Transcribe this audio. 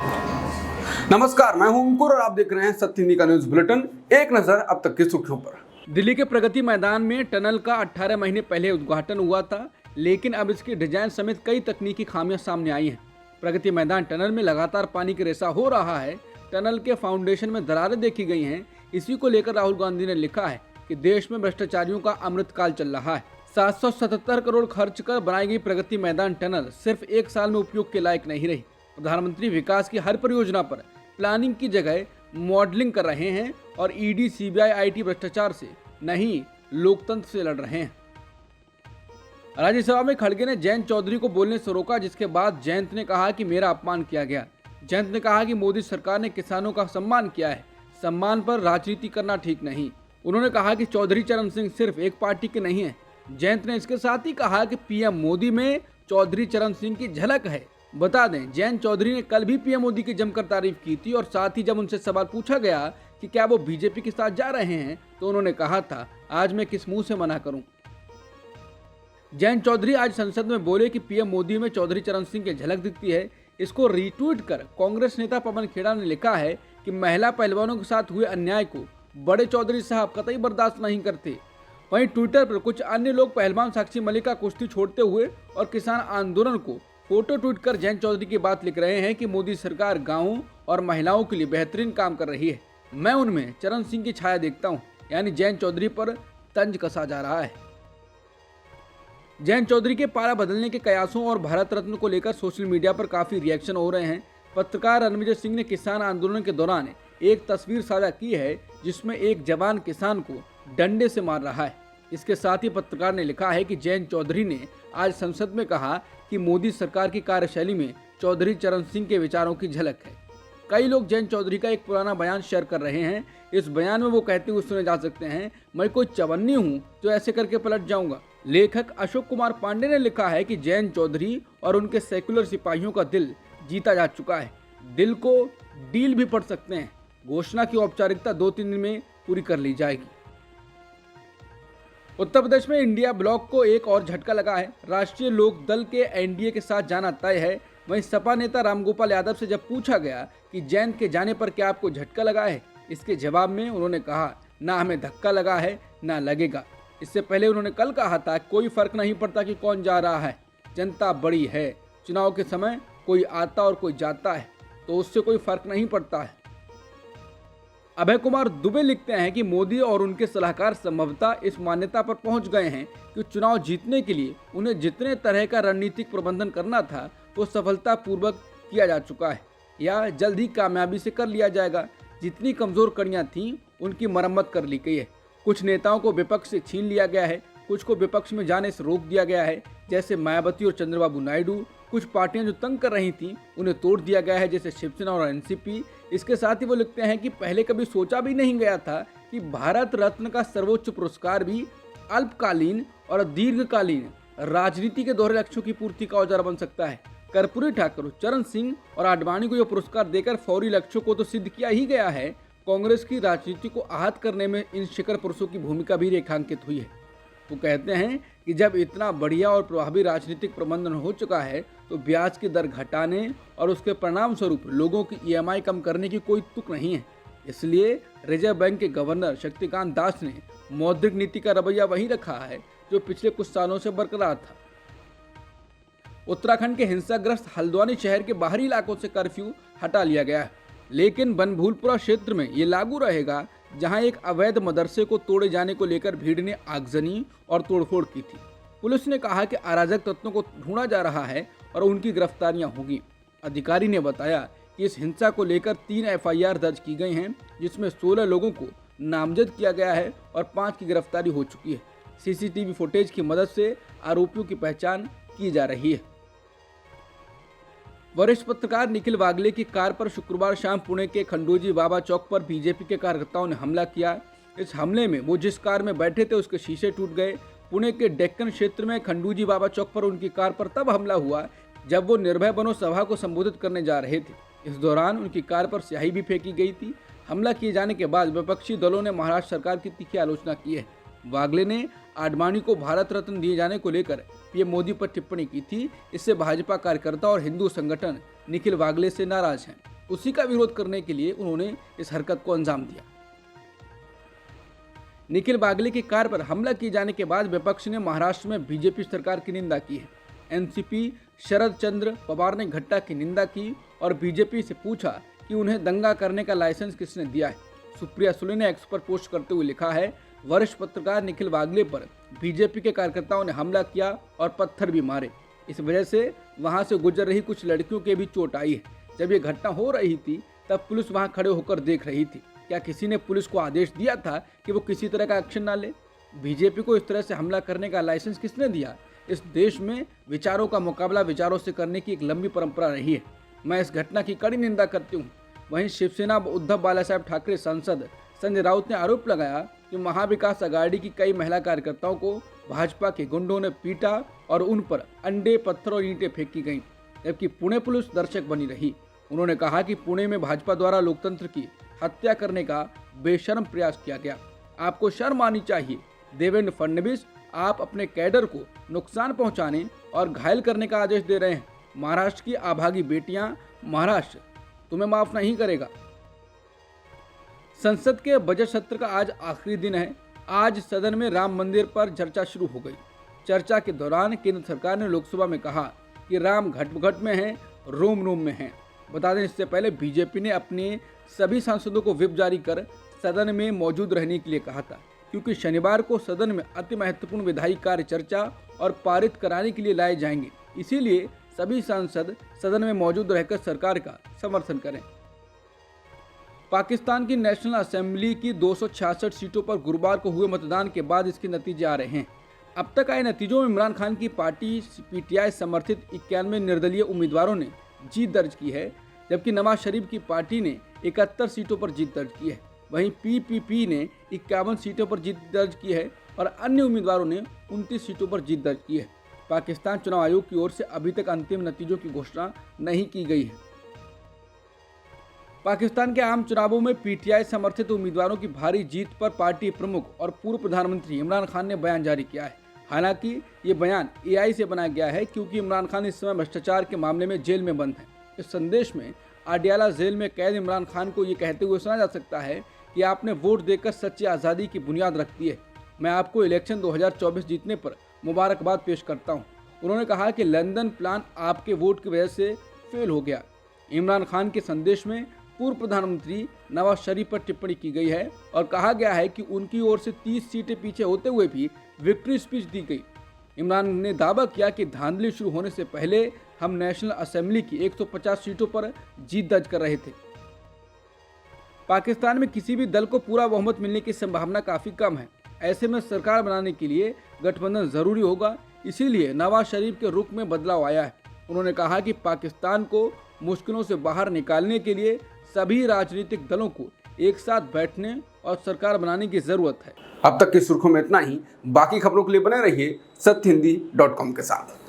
नमस्कार, मैं हूं अंकुर और आप देख रहे हैं सत्य हिंदी का न्यूज बुलेटिन। एक नजर अब तक की सुर्खियों पर। दिल्ली के प्रगति मैदान में टनल का 18 महीने पहले उद्घाटन हुआ था, लेकिन अब इसकी डिजाइन समेत कई तकनीकी खामियां सामने आई हैं। प्रगति मैदान टनल में लगातार पानी की रेसा हो रहा है। टनल के फाउंडेशन में दरारें देखी गई हैं। इसी को लेकर राहुल गांधी ने लिखा है कि देश में भ्रष्टाचारियों का अमृतकाल चल रहा है। 777 करोड़ खर्च कर बनाई गई प्रगति मैदान टनल सिर्फ एक साल में उपयोग के लायक नहीं रही। प्रधानमंत्री विकास की हर परियोजना पर प्लानिंग की जगह मॉडलिंग कर रहे हैं और ईडी, सीबीआई, आईटी भ्रष्टाचार से नहीं लोकतंत्र से लड़ रहे हैं। राज्यसभा में खड़गे ने जयंत चौधरी को बोलने से रोका, जिसके बाद जयंत ने कहा कि मेरा अपमान किया गया। जयंत ने कहा कि मोदी सरकार ने किसानों का सम्मान किया है, सम्मान पर राजनीति करना ठीक नहीं। उन्होंने कहा कि चौधरी चरण सिंह सिर्फ एक पार्टी के नहीं है। जयंत ने इसके साथ ही कहा कि पीएम मोदी में चौधरी चरण सिंह की झलक है। बता दें, जयंत चौधरी ने कल भी पीएम मोदी की जमकर तारीफ की थी और साथ ही जब उनसे सवाल पूछा गया कि क्या वो बीजेपी के साथ जा रहे हैं तो उन्होंने कहा था, आज मैं किस मुंह से मना करूं। जयंत चौधरी आज संसद में बोले कि पीएम मोदी में चौधरी चरण सिंह की झलक दिखती है। इसको रीट्वीट कर कांग्रेस नेता पवन खेड़ा ने लिखा है कि महिला पहलवानों के साथ हुए अन्याय को बड़े चौधरी साहब कतई बर्दाश्त नहीं करते। वहीं ट्विटर पर कुछ अन्य लोग पहलवान साक्षी मलिक का कुश्ती छोड़ते हुए और किसान आंदोलन को फोटो ट्वीट कर जयंत चौधरी की बात लिख रहे हैं कि मोदी सरकार गांवों और महिलाओं के लिए बेहतरीन काम कर रही है। मैं उनमें चरण सिंह की छाया देखता हूं, यानी जयंत चौधरी पर तंज कसा जा रहा है। जयंत चौधरी के पारा बदलने के कयासों और भारत रत्न को लेकर सोशल मीडिया पर काफी रिएक्शन हो रहे हैं। पत्रकार रणविजय सिंह ने किसान आंदोलन के दौरान एक तस्वीर साझा की है जिसमें एक जवान किसान को डंडे से मार रहा है। इसके साथ ही पत्रकार ने लिखा है कि जयंत चौधरी ने आज संसद में कहा कि मोदी सरकार की कार्यशैली में चौधरी चरण सिंह के विचारों की झलक है। कई लोग जयंत चौधरी का एक पुराना बयान शेयर कर रहे हैं। इस बयान में वो कहते हुए सुने जा सकते हैं, मैं कोई चवन्नी हूँ जो ऐसे करके पलट जाऊंगा। लेखक अशोक कुमार पांडे ने लिखा है कि जयंत चौधरी और उनके सेक्युलर सिपाहियों का दिल जीता जा चुका है। दिल को डील भी पढ़ सकते हैं। घोषणा की औपचारिकता 2-3 दिन में पूरी कर ली जाएगी। उत्तर प्रदेश में इंडिया ब्लॉक को एक और झटका लगा है। राष्ट्रीय लोक दल के एनडीए के साथ जाना तय है। वहीं सपा नेता रामगोपाल यादव से जब पूछा गया कि जयंत के जाने पर क्या आपको झटका लगा है, इसके जवाब में उन्होंने कहा, ना हमें धक्का लगा है ना लगेगा। इससे पहले उन्होंने कल कहा था, कोई फर्क नहीं पड़ता कि कौन जा रहा है, जनता बड़ी है। चुनाव के समय कोई आता और कोई जाता है तो उससे कोई फर्क नहीं पड़ता है। अभय कुमार दुबे लिखते हैं कि मोदी और उनके सलाहकार संभवतः इस मान्यता पर पहुंच गए हैं कि चुनाव जीतने के लिए उन्हें जितने तरह का रणनीतिक प्रबंधन करना था वो सफलतापूर्वक किया जा चुका है या जल्द ही कामयाबी से कर लिया जाएगा। जितनी कमजोर कड़ियां थीं उनकी मरम्मत कर ली गई है। कुछ नेताओं को विपक्ष से छीन लिया गया है, कुछ को विपक्ष में जाने से रोक दिया गया है, जैसे मायावती और चंद्रबाबू नायडू। कुछ पार्टियां जो तंग कर रही थीं उन्हें तोड़ दिया गया है, जैसे शिवसेना और एनसीपी। इसके साथ ही वो लिखते हैं कि पहले कभी सोचा भी नहीं गया था कि भारत रत्न का सर्वोच्च पुरस्कार भी अल्पकालीन और दीर्घकालीन राजनीति के दोहरे लक्ष्यों की पूर्ति का औजार बन सकता है। कर्पूरी ठाकुर, चरण सिंह और आडवाणी को यह पुरस्कार देकर फौरी लक्ष्यों को तो सिद्ध किया ही गया है, कांग्रेस की राजनीति को आहत करने में इन शिखर पुरुषों की भूमिका भी रेखांकित हुई है। वो कहते हैं कि जब इतना बढ़िया और प्रभावी राजनीतिक प्रबंधन हो चुका है तो ब्याज की दर घटाने और उसके परिणाम स्वरूप लोगों की ईएमआई कम करने की कोई तुक नहीं है। इसलिए रिजर्व बैंक के गवर्नर शक्तिकांत दास ने मौद्रिक नीति का रवैया वही रखा है जो पिछले कुछ सालों से बरकरार था। उत्तराखंड के हिंसाग्रस्त हल्द्वानी शहर के बाहरी इलाकों से कर्फ्यू हटा लिया गया है, लेकिन बनभूलपुरा क्षेत्र में ये लागू रहेगा, जहां एक अवैध मदरसे को तोड़े जाने को लेकर भीड़ ने आगजनी और तोड़फोड़ की थी। पुलिस ने कहा कि अराजक तत्वों को ढूंढा जा रहा है और उनकी गिरफ्तारियां होगी। अधिकारी ने बताया कि इस हिंसा को लेकर 3 एफआईआर दर्ज की गई हैं, जिसमें 16 लोगों को नामजद किया गया है और 5 की गिरफ्तारी हो चुकी है। सीसीटीवी फुटेज की मदद से आरोपियों की पहचान की जा रही है। वरिष्ठ पत्रकार निखिल वागले की कार पर शुक्रवार शाम पुणे के खंडोजी बाबा चौक पर बीजेपी के कार्यकर्ताओं ने हमला किया। इस हमले में वो जिस कार में बैठे थे उसके शीशे टूट गए। पुणे के डेक्कन क्षेत्र में खंडूजी बाबा चौक पर उनकी कार पर तब हमला हुआ जब वो निर्भय बनो सभा को संबोधित करने जा रहे थे। इस दौरान उनकी कार पर स्याही भी फेंकी गई थी। हमला किए जाने के बाद विपक्षी दलों ने महाराष्ट्र सरकार की तीखी आलोचना की है। वागले ने आडवाणी को भारत रत्न दिए जाने को लेकर पीएम मोदी पर टिप्पणी की थी। इससे भाजपा कार्यकर्ता और हिंदू संगठन निखिल वागले से नाराज हैं। उसी का विरोध करने के लिए उन्होंने इस हरकत को अंजाम दिया। निखिल बागले की कार पर हमला किए जाने के बाद विपक्ष ने महाराष्ट्र में बीजेपी सरकार की निंदा की है। एनसीपी शरद चंद्र पवार ने घटना की निंदा की और बीजेपी से पूछा कि उन्हें दंगा करने का लाइसेंस किसने दिया है। सुप्रिया सुले ने एक्स पर पोस्ट करते हुए लिखा है, वरिष्ठ पत्रकार निखिल बागले पर बीजेपी के कार्यकर्ताओं ने हमला किया और पत्थर भी मारे। इस वजह से वहां से गुजर रही कुछ लड़कियों के भी चोट आई है। जब ये घटना हो रही थी तब पुलिस वहां खड़े होकर देख रही थी। क्या किसी ने पुलिस को आदेश दिया था कि वो किसी तरह का एक्शन ना ले? बीजेपी को इस तरह से हमला करने का लाइसेंस किसने दिया? इस देश में विचारों का मुकाबला विचारों से करने की एक लंबी परंपरा रही है। मैं इस घटना की कड़ी निंदा करती हूँ। वहीं शिवसेना उद्धव बालासाहेब ठाकरे सांसद संजय राउत ने आरोप लगाया कि महाविकास अघाड़ी की कई महिला कार्यकर्ताओं को भाजपा के गुंडों ने पीटा और उन पर अंडे, पत्थर और ईंटें फेंकी गईं, जबकि पुणे पुलिस दर्शक बनी रही। उन्होंने कहा कि पुणे में भाजपा द्वारा लोकतंत्र की हत्या करने का बेशर्म प्रयास किया गया। आपको शर्म आनी चाहिए। देवेंद्र फडणवीस, आप अपने कैडर को नुकसान पहुंचाने और घायल करने का आदेश दे रहे हैं। महाराष्ट्र की अभागी बेटियां, महाराष्ट्र तुम्हें माफ नहीं करेगा। संसद के बजट सत्र का आज आखिरी दिन है। आज सदन में राम मंदिर पर चर्चा शुरू हो गई। चर्चा के दौरान केंद्र सरकार ने लोकसभा में कहा कि राम घट घट में है, रोम रोम में है। बता दें, इससे पहले बीजेपी ने अपने सभी सांसदों को व्हिप जारी कर सदन में मौजूद रहने के लिए कहा था, क्योंकि शनिवार को सदन में अति महत्वपूर्ण विधायी कार्य चर्चा और पारित कराने के लिए लाए जाएंगे। इसीलिए सभी सांसद सदन में मौजूद रहकर सरकार का समर्थन करें। पाकिस्तान की नेशनल असेंबली की 266 सीटों पर गुरुवार को हुए मतदान के बाद इसके नतीजे आ रहे हैं। अब तक आए नतीजों में इमरान खान की पार्टी पीटीआई समर्थित 91 निर्दलीय उम्मीदवारों ने जीत दर्ज की है, जबकि नवाज शरीफ की पार्टी ने 71 सीटों पर जीत दर्ज की है। वहीं पीपीपी ने 51 सीटों पर जीत दर्ज की है और अन्य उम्मीदवारों ने 29 सीटों पर जीत दर्ज की है। पाकिस्तान चुनाव आयोग की ओर से अभी तक अंतिम नतीजों की घोषणा नहीं की गई है। पाकिस्तान के आम चुनावों में पीटीआई समर्थित उम्मीदवारों की भारी जीत पर पार्टी प्रमुख और पूर्व प्रधानमंत्री इमरान खान ने बयान जारी किया है। हालांकि ये बयान एआई से बनाया गया है, क्योंकि इमरान खान इस समय भ्रष्टाचार के मामले में जेल में बंद है। इस संदेश में आडियाला जेल में कैद इमरान खान को ये कहते हुए सुना जा सकता है कि आपने वोट देकर सच्ची आज़ादी की बुनियाद रख दी है। मैं आपको इलेक्शन 2024 जीतने पर मुबारकबाद पेश करता हूँ। उन्होंने कहा कि लंदन प्लान आपके वोट की वजह से फेल हो गया। इमरान खान के संदेश में पूर्व प्रधानमंत्री नवाज शरीफ पर टिप्पणी की गई है और कहा गया है कि उनकी ओर से 30 सीटें पीछे होते हुए भी विक्ट्री स्पीच दी गई। इमरान ने दावा किया कि धांधली शुरू होने से पहले हम नेशनल असेंबली की 150 सीटों पर जीत दर्ज कर रहे थे। पाकिस्तान में किसी भी दल को पूरा बहुमत मिलने की संभावना काफ़ी कम है। ऐसे में सरकार बनाने के लिए गठबंधन जरूरी होगा। इसीलिए नवाज शरीफ के रुख में बदलाव आया है। उन्होंने कहा कि पाकिस्तान को मुश्किलों से बाहर निकालने के लिए सभी राजनीतिक दलों को एक साथ बैठने और सरकार बनाने की जरूरत है। अब तक की सुर्खियों में इतना ही। बाकी खबरों के लिए बने रहिए सत्यहिंदी.com के साथ।